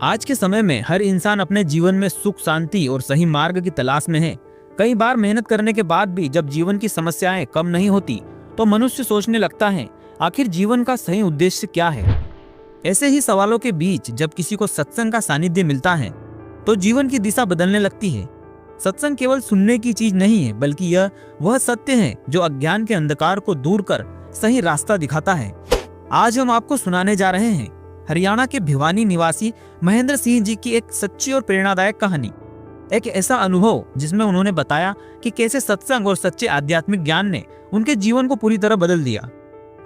आज के समय में हर इंसान अपने जीवन में सुख, शांति और सही मार्ग की तलाश में है। कई बार मेहनत करने के बाद भी जब जीवन की समस्याएं कम नहीं होती तो मनुष्य सोचने लगता है, आखिर जीवन का सही उद्देश्य क्या है। ऐसे ही सवालों के बीच जब किसी को सत्संग का सानिध्य मिलता है तो जीवन की दिशा बदलने लगती है। सत्संग केवल सुनने की चीज नहीं है, बल्कि यह वह सत्य है जो अज्ञान के अंधकार को दूर कर सही रास्ता दिखाता है। आज हम आपको सुनाने जा रहे हैं हरियाणा के भिवानी निवासी महेंद्र सिंह जी की एक सच्ची और प्रेरणादायक कहानी। एक ऐसा अनुभव जिसमें उन्होंने बताया कि कैसे सत्संग और सच्चे आध्यात्मिक ज्ञान ने उनके जीवन को पूरी तरह बदल दिया।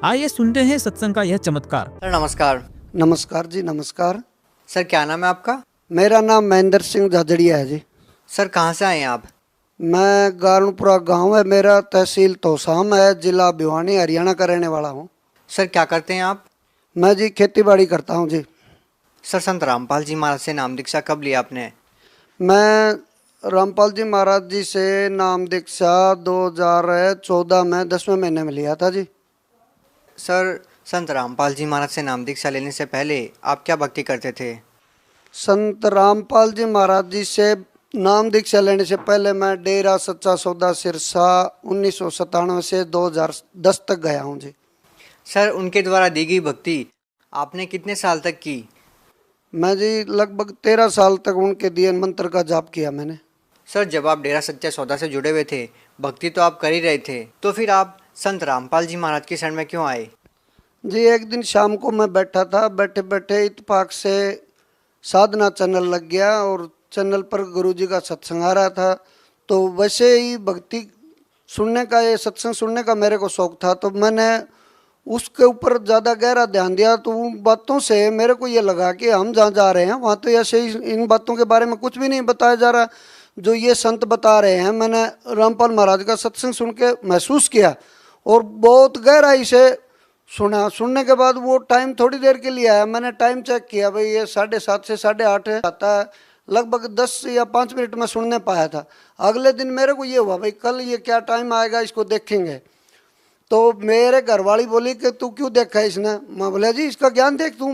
आइए सुनते हैं सत्संग का यह चमत्कार। सर नमस्कार। नमस्कार जी, नमस्कार। सर क्या नाम है आपका? मेरा नाम महेंद्र सिंह झाझड़िया है जी। सर कहाँ से आए हैं आप? मैं गारणपुरा गांव है मेरा, तहसील तोसाम है, जिला भिवानी, हरियाणा का रहने वाला हूँ। सर क्या करते हैं आप? मैं जी खेती बाड़ी करता हूँ जी। सर संत रामपाल जी महाराज से नाम दीक्षा कब लिया आपने? मैं रामपाल जी महाराज जी से नाम दीक्षा 2014 में 10वें महीने में लिया था जी। सर संत रामपाल जी महाराज से नाम दीक्षा लेने से पहले आप क्या भक्ति करते थे? संत रामपाल जी महाराज जी से नाम दीक्षा लेने से पहले मैं डेरा सच्चा सौदा सिरसा 1997 से 2010 तक गया हूँ जी। सर उनके द्वारा दी गई भक्ति आपने कितने साल तक की? मैं जी लगभग 13 साल तक उनके दिए मंत्र का जाप किया मैंने। सर जब आप डेरा सच्चा सौदा से जुड़े हुए थे, भक्ति तो आप कर ही रहे थे, तो फिर आप संत रामपाल जी महाराज की शरण में क्यों आए? जी एक दिन शाम को मैं बैठा था, बैठे बैठे इत्तेफाक से साधना चैनल लग गया और चैनल पर गुरुजी का सत्संग आ रहा था। तो वैसे ही भक्ति सुनने का, ये सत्संग सुनने का मेरे को शौक था, तो मैंने उसके ऊपर ज़्यादा गहरा ध्यान दिया। तो उन बातों से मेरे को ये लगा कि हम जहाँ जा रहे हैं वहाँ तो ऐसे ही इन बातों के बारे में कुछ भी नहीं बताया जा रहा जो ये संत बता रहे हैं। मैंने रामपाल महाराज का सत्संग सुन के महसूस किया और बहुत गहराई से सुना। सुनने के बाद वो टाइम थोड़ी देर के लिए आया, मैंने टाइम चेक किया, भाई ये 7:30 से 8:30 आता है, लगभग 10 या 5 मिनट में सुनने पाया था। अगले दिन मेरे को ये हुआ, भाई कल ये क्या टाइम आएगा, इसको देखेंगे। तो मेरे घरवाली बोली कि तू क्यों देखा है इसने? मैं बोला जी इसका ज्ञान देख, तू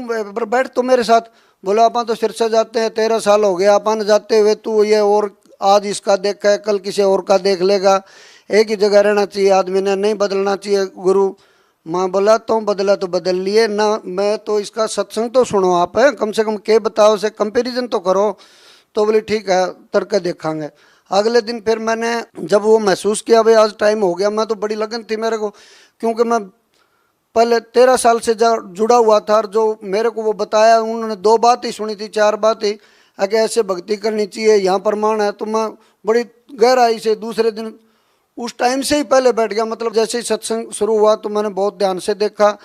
बैठ तो मेरे साथ। बोला अपन तो सिरसा जाते हैं, 13 साल हो गया अपन जाते हुए, तू ये और आज इसका देखा है, कल किसी और का देख लेगा। एक ही जगह रहना चाहिए आदमी ने, नहीं बदलना चाहिए गुरु। मैं बोला तो बदला तो बदल लिए ना, मैं तो इसका सत्संग तो सुनो आप है, कम से कम के बताओ से कंपैरिजन तो करो। तो बोली ठीक है, तर्क देखांगे। अगले दिन फिर मैंने जब वो महसूस किया भाई आज टाइम हो गया, मैं तो बड़ी लगन थी मेरे को, क्योंकि मैं पहले 13 साल से जुड़ा हुआ था और जो मेरे को वो बताया उन्होंने 2 बात ही सुनी थी, 4 बात ही कि ऐसे भक्ति करनी चाहिए, यहाँ प्रमाण है। तो मैं बड़ी गहराई से दूसरे दिन उस टाइम से ही पहले बैठ गया। मतलब जैसे ही सत्संग शुरू हुआ तो मैंने बहुत ध्यान से देखा।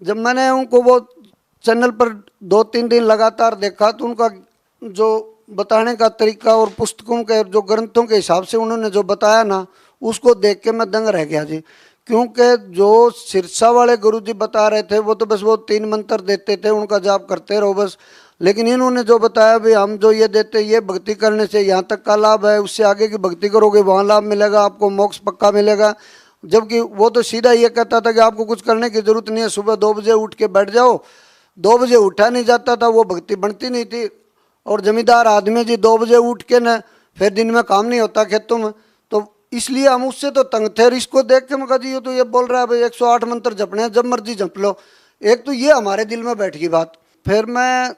जब मैंने उनको वो चैनल पर 2-3 दिन लगातार देखा तो उनका जो बताने का तरीका और पुस्तकों के जो ग्रंथों के हिसाब से उन्होंने जो बताया ना, उसको देख के मैं दंग रह गया जी। क्योंकि जो सिरसा वाले गुरुजी बता रहे थे वो तो बस वो 3 मंत्र देते थे, उनका जाप करते रहो बस। लेकिन इन्होंने जो बताया भाई हम जो ये देते, ये भक्ति करने से यहाँ तक का लाभ है, उससे आगे की भक्ति करोगे वहाँ लाभ मिलेगा, आपको मोक्ष पक्का मिलेगा। जबकि वो तो सीधा ये कहता था कि आपको कुछ करने की जरूरत नहीं है, सुबह 2 बजे उठ के बैठ जाओ। 2 बजे उठा नहीं जाता था, वो भक्ति बनती नहीं थी। और जमींदार आदमी जी 2 बजे उठ के न फिर दिन में काम नहीं होता खेतों में, तो इसलिए हम उससे तो तंग थे। और इसको देख के मैं कहा जी ये तो ये बोल रहा है भाई 108 मंत्र जपने हैं, जब मर्जी जप लो। एक तो ये हमारे दिल में बैठ गई बात। फिर मैं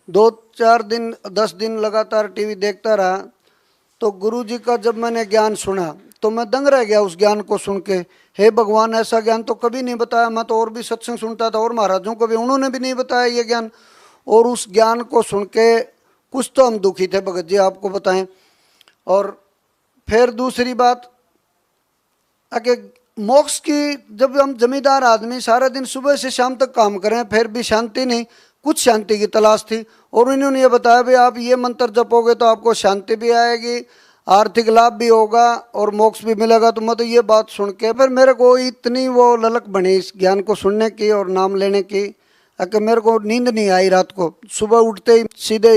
2-4 दिन 10 दिन लगातार टीवी देखता रहा। तो गुरु जी का जब मैंने ज्ञान सुना तो मैं दंग रह गया उस ज्ञान को सुन के। हे भगवान, ऐसा ज्ञान तो कभी नहीं बताया। मैं तो और भी सत्संग सुनता था और महाराजों को भी, उन्होंने भी नहीं बताया ये ज्ञान। और उस ज्ञान को सुन के कुछ तो हम दुखी थे भगत जी, आपको बताएं। और फिर दूसरी बात कि मोक्ष की, जब हम जमींदार आदमी सारा दिन सुबह से शाम तक काम करें फिर भी शांति नहीं, कुछ शांति की तलाश थी। और इन्होंने ये बताया भाई आप ये मंत्र जपोगे तो आपको शांति भी आएगी, आर्थिक लाभ भी होगा और मोक्ष भी मिलेगा। तो मैं तो ये बात सुन के फिर मेरे को इतनी वो ललक बनी इस ज्ञान को सुनने की और नाम लेने की कि मेरे को नींद नहीं आई रात को। सुबह उठते ही सीधे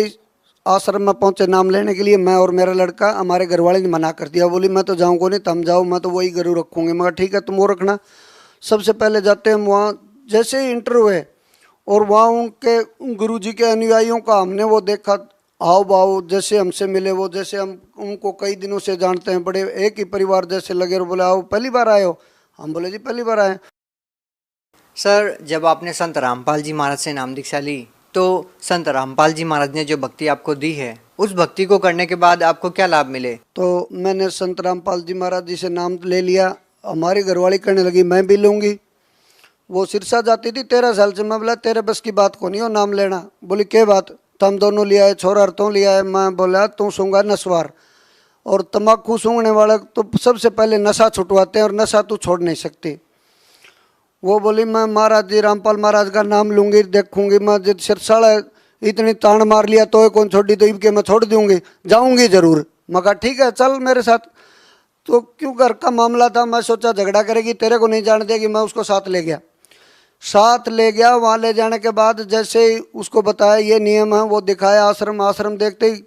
आश्रम में पहुंचे नाम लेने के लिए। मैं और मेरा लड़का, हमारे घरवाले ने मना कर दिया, बोली मैं तो जाऊँगा नहीं, तुम जाओ, मैं तो वही गुरु रखूँगी। मगर ठीक है तुम वो रखना। सबसे पहले जाते हम वहाँ, जैसे ही इंटर हुए और वहाँ उनके गुरुजी के अनुयायियों का हमने वो देखा हाव भाव, जैसे हमसे मिले वो, जैसे हम उनको कई दिनों से जानते हैं, बड़े एक ही परिवार जैसे लगे। और बोले आओ पहली बार आए हो? हम बोले जी पहली बार आए। सर, जब आपने संत रामपाल जी महाराज से नाम दीक्षा ली तो संत रामपाल जी महाराज ने जो भक्ति आपको दी है, उस भक्ति को करने के बाद आपको क्या लाभ मिले? तो मैंने संत रामपाल जी महाराज जी से नाम ले लिया। हमारी घरवाली कहने लगी मैं भी लूँगी। वो सिरसा जाती थी 13 साल से। मैं बोला तेरे बस की बात को नहीं हो नाम लेना। बोली क्या बात? तुम दोनों लिया है, छोरा और तू लिया है। मैं बोला तू सूंगा नस्वार, और तम्बाकू सूंघने वाला तो सबसे पहले नशा छुटवाते हैं, और नशा तू छोड़ नहीं सकती। वो बोली मैं महाराज जी रामपाल महाराज का नाम लूँगी, देखूंगी। मैं जब सिरसाड़ा इतनी तान मार लिया तो कौन छोड़ी, तो इनके मैं छोड़ दूंगी, जाऊंगी जरूर। मैं कहा ठीक है चल मेरे साथ। तो क्यों घर का मामला था, मैं सोचा झगड़ा करेगी, तेरे को नहीं जान देगी, मैं उसको साथ ले गया। साथ ले गया। वहाँ ले जाने के बाद जैसे ही उसको बताया ये नियम है, वो दिखाया आश्रम। आश्रम देखते ही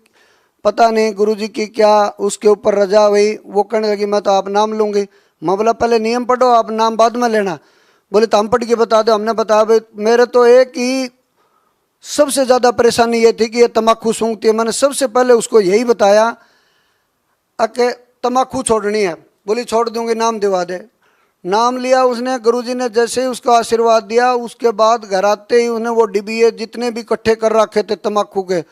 पता नहीं गुरुजी की क्या उसके ऊपर रजा हुई। वो कहने लगी मैं तो आप नाम लूँगी। मैं बोला पहले नियम पढ़ो, आप नाम बाद में लेना। बोले तो हम पढ़ के बता दो। हमने बताया भाई मेरे तो एक ही सबसे ज़्यादा परेशानी ये थी कि ये तम्बाकू सूंघती है। मैंने सबसे पहले उसको यही बताया कि तम्बाकू छोड़नी है। बोली छोड़ दूंगी, नाम दिवा दे। नाम लिया उसने। गुरुजी ने जैसे ही उसको आशीर्वाद दिया, उसके बाद घर आते ही उसने वो डिबिये जितने भी इकट्ठे कर रखे थे तम्बाकू के,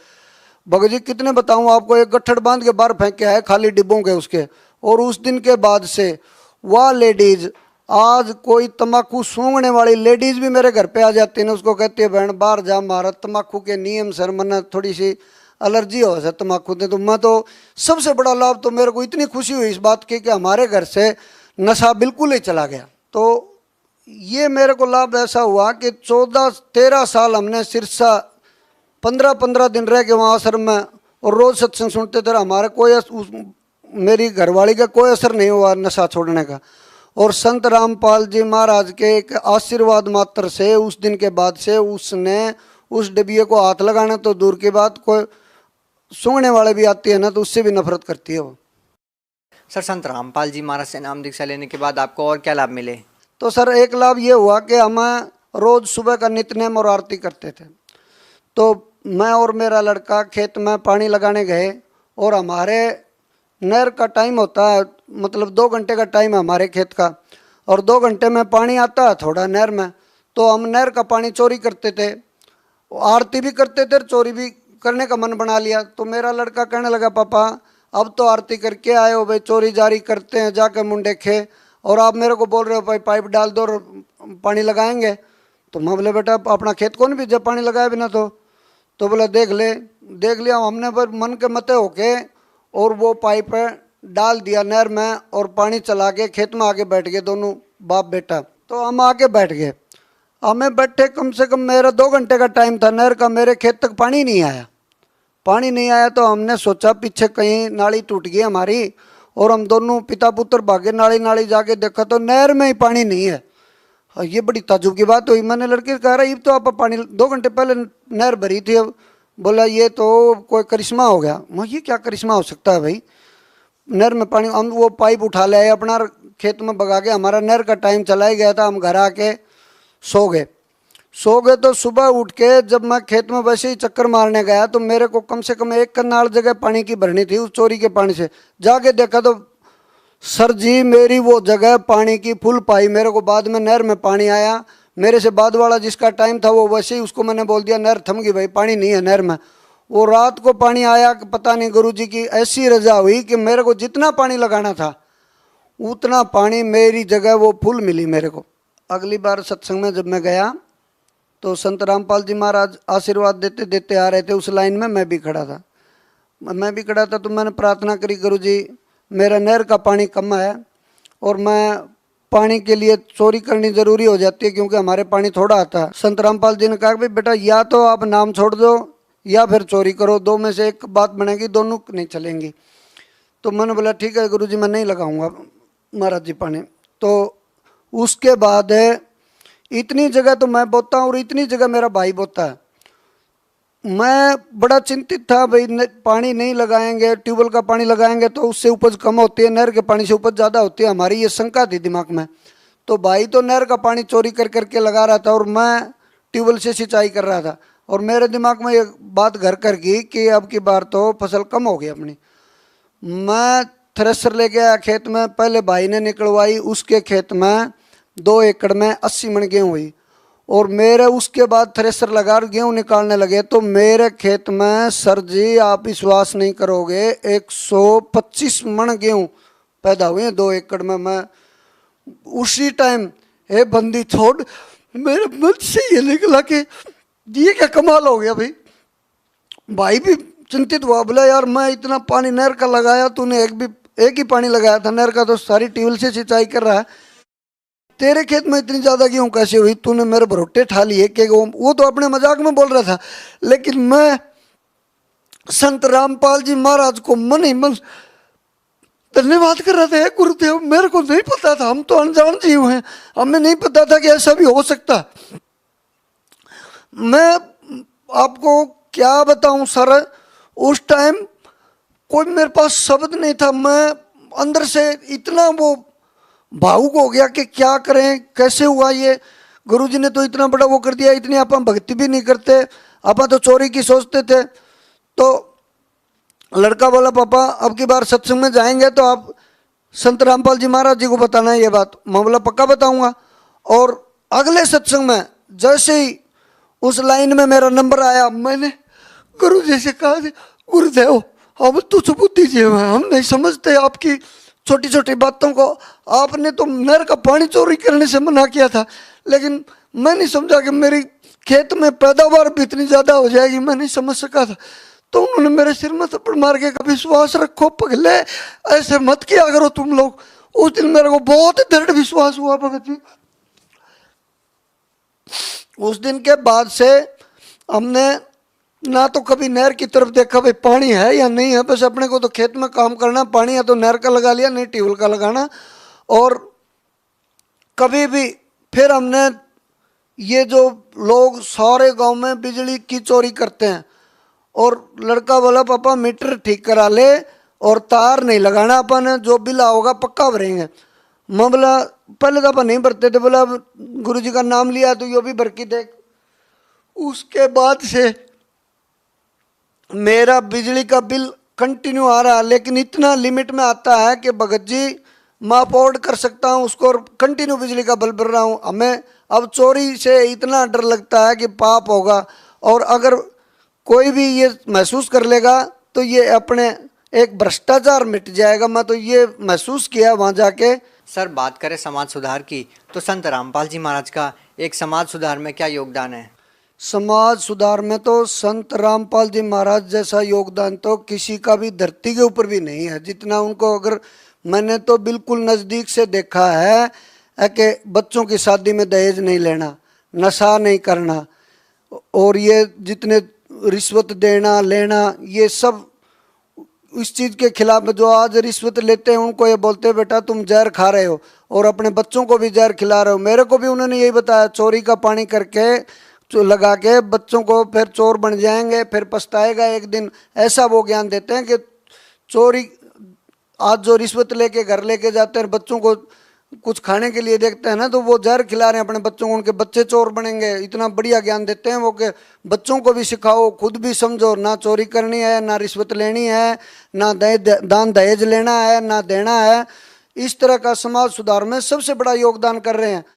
भगत जी कितने बताऊं आपको, एक गट्ठड़ बांध के बाहर फेंक के आए खाली डिब्बों के उसके। और उस दिन के बाद से वह लेडीज, आज कोई तम्बाकू सूंघने वाली लेडीज भी मेरे घर पे आ जाती है, उसको कहती है बहन बाहर जा, मारा तम्बाकू के नियम सर, मना थोड़ी सी एलर्जी हो सर तम्बाकू से। तो मैं तो सबसे बड़ा लाभ तो मेरे को इतनी खुशी हुई इस बात की कि हमारे घर से नशा बिल्कुल ही चला गया। तो ये मेरे को लाभ ऐसा हुआ कि 14-13 साल हमने सिरसा 15-15 दिन रह के वहाँ आश्रम में, और रोज़ सत्संग सुनते थे। हमारे कोई मेरी घरवाली का कोई असर नहीं हुआ नशा छोड़ने का। और संत रामपाल जी महाराज के एक आशीर्वाद मात्र से उस दिन के बाद से उसने उस डिबिये को हाथ लगाना तो दूर की बात, कोई सूंघने वाले भी आती है ना तो उससे भी नफरत करती है वो। सर, संत रामपाल जी महाराज से नाम दीक्षा लेने के बाद आपको और क्या लाभ मिले? तो सर एक लाभ ये हुआ कि हम रोज़ सुबह का नित्यनेम और आरती करते थे। तो मैं और मेरा लड़का खेत में पानी लगाने गए, और हमारे नहर का टाइम होता है, मतलब 2 घंटे का टाइम है हमारे खेत का, और 2 घंटे में पानी आता है थोड़ा नहर में। तो हम नहर का पानी चोरी करते थे, आरती भी करते थे, चोरी भी करने का मन बना लिया। तो मेरा लड़का कहने लगा पापा अब तो आरती करके आए हो भाई, चोरी जारी करते हैं जाके मुंडे खे, और आप मेरे को बोल रहे हो भाई पाइप डाल दो और पानी लगाएंगे। तो मैं बोले बेटा अपना खेत कौन भी जब पानी लगाए बिना तो बोला देख लिया। हमने पर मन के मते होके और वो पाइप डाल दिया नहर में, और पानी चला के खेत में आके बैठ गए दोनों बाप बेटा। तो हम आके बैठ गए। हमें बैठे कम से कम मेरा 2 घंटे का टाइम था नहर का, मेरे खेत तक पानी नहीं आया। तो हमने सोचा पीछे कहीं नाली टूट गई हमारी, और हम दोनों पिता पुत्र भागे नाली जाके देखा तो नहर में ही पानी नहीं है। ये बड़ी ताज्जुब की बात हुई। मैंने लड़के से कहा रहा ये तो आप पानी 2 घंटे पहले नहर भरी थी। अब बोला ये तो कोई करिश्मा हो गया। मैं ये क्या करिश्मा हो सकता है भाई, नहर में पानी। हम वो पाइप उठा ले आए अपना खेत में बगा के, हमारा नहर का टाइम चला ही गया था। हम घर आके सो गए। तो सुबह उठ के जब मैं खेत में वैसे ही चक्कर मारने गया तो मेरे को कम से कम 1 कनाल जगह पानी की भरनी थी उस चोरी के पानी से। जाके देखा तो सर जी मेरी वो जगह पानी की फुल पाई। मेरे को बाद में नहर में पानी आया, मेरे से बाद वाला जिसका टाइम था वो वैसे ही उसको मैंने बोल दिया नहर थम गई भाई, पानी नहीं है नहर में। वो रात को पानी आया, पता नहीं गुरुजी की ऐसी रजा हुई कि मेरे को जितना पानी लगाना था उतना पानी मेरी जगह वो फुल मिली मेरे को। अगली बार सत्संग में जब मैं गया तो संत रामपाल जी महाराज आशीर्वाद देते देते आ रहे थे, उस लाइन में मैं भी खड़ा था। तो मैंने प्रार्थना करी गुरुजी मेरा नहर का पानी कम है और मैं पानी के लिए चोरी करनी ज़रूरी हो जाती है क्योंकि हमारे पानी थोड़ा आता है। संत रामपाल जी ने कहा कि बेटा या तो आप नाम छोड़ दो या फिर चोरी करो, 2 में से एक बात बनेगी, दोनों नहीं चलेंगी। तो मैंने बोला ठीक है गुरुजी मैं नहीं लगाऊंगा महाराज जी पानी। तो उसके बाद इतनी जगह तो मैं बोता हूँ और इतनी जगह मेरा भाई बोता है। मैं बड़ा चिंतित था भाई पानी नहीं लगाएंगे, ट्यूबवेल का पानी लगाएंगे तो उससे उपज कम होती है, नहर के पानी से उपज ज़्यादा होती है, हमारी ये शंका थी दिमाग में। तो भाई तो नहर का पानी चोरी कर करके लगा रहा था और मैं ट्यूबवेल से सिंचाई कर रहा था और मेरे दिमाग में ये बात घर कर गई कि अब की बार तो फसल कम हो गई अपनी। मैं थ्रेसर लेके आया खेत में, पहले भाई ने निकलवाई, उसके खेत में 2 एकड़ में 80 मन गेहूँ हुई और मेरे उसके बाद थ्रेसर लगा गेहूँ निकालने लगे तो मेरे खेत में सर जी आप विश्वास नहीं करोगे 125 मन गेहूँ पैदा हुए 2 एकड़ में। मैं उसी टाइम हे बंदी छोड़, मेरे मन से ये निकला कि ये क्या कमाल हो गया भाई। भाई भी चिंतित हुआ, बोला यार मैं इतना पानी नहर का लगाया, तूने एक ही पानी लगाया था नहर का, तो सारी ट्यूबवेल से सिंचाई कर रहा है, तेरे खेत में इतनी ज्यादा गेहूं कैसे हुई, तूने मेरे भरोटे ठा लिए कि वो तो अपने मजाक में बोल रहा था, लेकिन मैं संत रामपाल जी महाराज को मन ही मन धन्यवाद कर रहा था। हे गुरुदेव, मेरे को नहीं पता था, हम तो अनजान जीव हैं, हमें नहीं पता था कि ऐसा भी हो सकता। मैं आपको क्या बताऊं सर, उस टाइम कोई मेरे पास शब्द नहीं था, मैं अंदर से इतना वो भावुक हो गया कि क्या करें, कैसे हुआ ये, गुरुजी ने तो इतना बड़ा वो कर दिया, इतनी आप भक्ति भी नहीं करते, आप तो चोरी की सोचते थे। तो लड़का बोला पापा अब की बार सत्संग में जाएंगे तो आप संत रामपाल जी महाराज जी को बताना है ये बात। मैं बोला पक्का बताऊंगा। और अगले सत्संग में जैसे ही उस लाइन में मेरा नंबर आया, मैंने गुरु जी से कहा गुरुदेव अब तुझ बुद्धि जीव है, हम नहीं समझते आपकी छोटी छोटी बातों को, आपने तो नहर का पानी चोरी करने से मना किया था, लेकिन मैं नहीं समझा कि मेरी खेत में पैदावार भी इतनी ज़्यादा हो जाएगी, मैं नहीं समझ सका था। तो उन्होंने मेरे सिर में थप्पड़ मार के कहा विश्वास रखो पगले, ऐसे मत किया करो तुम लोग। उस दिन मेरे को बहुत दृढ़ विश्वास हुआ भगत जी। उस दिन के बाद से हमने ना तो कभी नहर की तरफ देखा भाई पानी है या नहीं है, बस अपने को तो खेत में काम करना, पानी है तो नहर का लगा लिया, नहीं ट्यूबवेल का लगाना। और कभी भी फिर हमने ये जो लोग सारे गांव में बिजली की चोरी करते हैं, और लड़का बोला पापा मीटर ठीक करा ले और तार नहीं लगाना, अपन जो बिल होगा पक्का भरेंगे। मैं बोला पहले तो अपन नहीं भरते थे, बोला गुरु जी का नाम लिया तो यो भी भर के देख। उसके बाद से मेरा बिजली का बिल कंटिन्यू आ रहा है, लेकिन इतना लिमिट में आता है कि भगत जी मैं अफोर्ड कर सकता हूँ उसको, और कंटिन्यू बिजली का बिल भर रहा हूँ। हमें अब चोरी से इतना डर लगता है कि पाप होगा, और अगर कोई भी ये महसूस कर लेगा तो ये अपने एक भ्रष्टाचार मिट जाएगा। मैं तो ये महसूस किया वहाँ जाके। सर बात करें समाज सुधार की, तो संत रामपाल जी महाराज का एक समाज सुधार में क्या योगदान है? समाज सुधार में तो संत रामपाल जी महाराज जैसा योगदान तो किसी का भी धरती के ऊपर भी नहीं है जितना उनको। अगर मैंने तो बिल्कुल नज़दीक से देखा है कि बच्चों की शादी में दहेज नहीं लेना, नशा नहीं करना, और ये जितने रिश्वत देना लेना, ये सब इस चीज़ के खिलाफ। जो आज रिश्वत लेते हैं उनको ये बोलते हैं बेटा तुम जहर खा रहे हो, और अपने बच्चों को भी जहर खिला रहे हो। मेरे को भी उन्होंने यही बताया, चोरी का पानी करके लगा के बच्चों को फिर चोर बन जाएंगे, फिर पछताएगा एक दिन, ऐसा वो ज्ञान देते हैं कि चोरी आज जो रिश्वत लेके घर लेके जाते हैं, बच्चों को कुछ खाने के लिए देखते हैं ना, तो वो जहर खिला रहे हैं अपने बच्चों को, उनके बच्चे चोर बनेंगे। इतना बढ़िया ज्ञान देते हैं वो कि बच्चों को भी सिखाओ, खुद भी समझो, ना चोरी करनी है, ना रिश्वत लेनी है, ना दान दहेज लेना है, ना देना है। इस तरह का समाज सुधार में सबसे बड़ा योगदान कर रहे हैं।